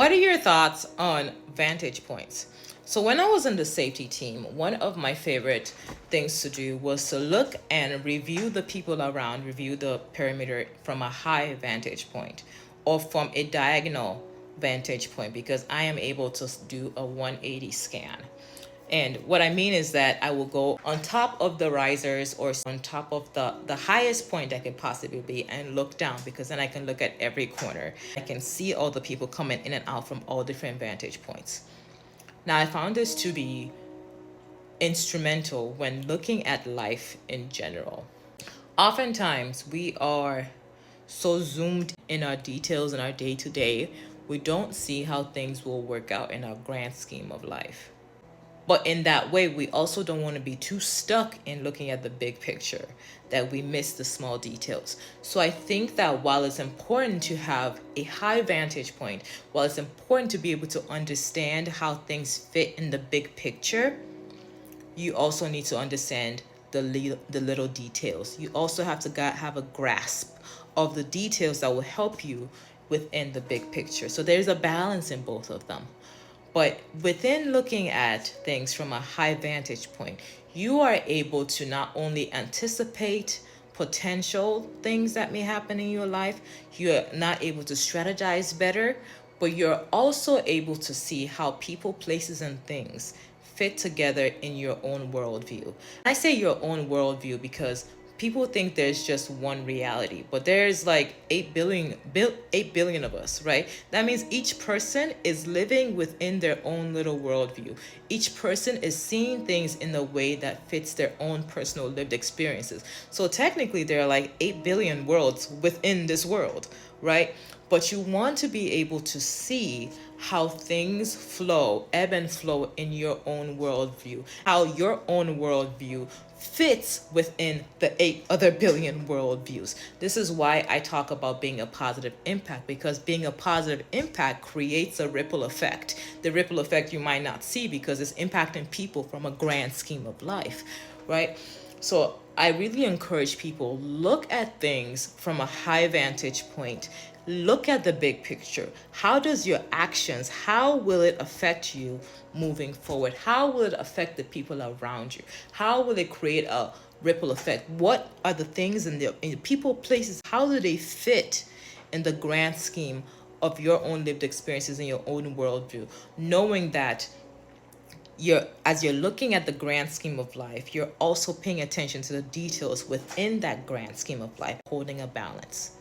What are your thoughts on vantage points? So when I was in the safety team, one of my favorite things to do was to look and review the people around, review the perimeter from a high vantage point or from a diagonal vantage point, because I am able to do a 180 scan. And what I mean is that I will go on top of the risers or on top of the highest point I could possibly be and look down, because then I can look at every corner. I can see all the people coming in and out from all different vantage points. Now, I found this to be instrumental when looking at life in general. Oftentimes, we are so zoomed in our details in our day to day, we don't see how things will work out in our grand scheme of life. But in that way, we also don't want to be too stuck in looking at the big picture that we miss the small details. So I think that while it's important to have a high vantage point, while it's important to be able to understand how things fit in the big picture, you also need to understand the little details. You also have to have a grasp of the details that will help you within the big picture. So there's a balance in both of them. But within looking at things from a high vantage point, you are able to not only anticipate potential things that may happen in your life, you're not able to strategize better, but you're also able to see how people, places, and things fit together in your own worldview. I say your own worldview because people think there's just one reality, but there's like 8 billion of us, right? That means each person is living within their own little worldview. Each person is seeing things in a way that fits their own personal lived experiences. So technically there are like 8 billion worlds within this world, right? But you want to be able to see how things flow, ebb and flow in your own worldview, how your own worldview fits within the 8 other billion worldviews. This is why I talk about being a positive impact, because being a positive impact creates a ripple effect. The ripple effect you might not see because it's impacting people from a grand scheme of life, right? So I really encourage people, look at things from a high vantage point. Look at the big picture. How does your actions, how will it affect you moving forward? How will it affect the people around you? How will it create a ripple effect? What are the things in the people, places, how do they fit in the grand scheme of your own lived experiences and your own worldview? Knowing that as you're looking at the grand scheme of life, you're also paying attention to the details within that grand scheme of life, holding a balance.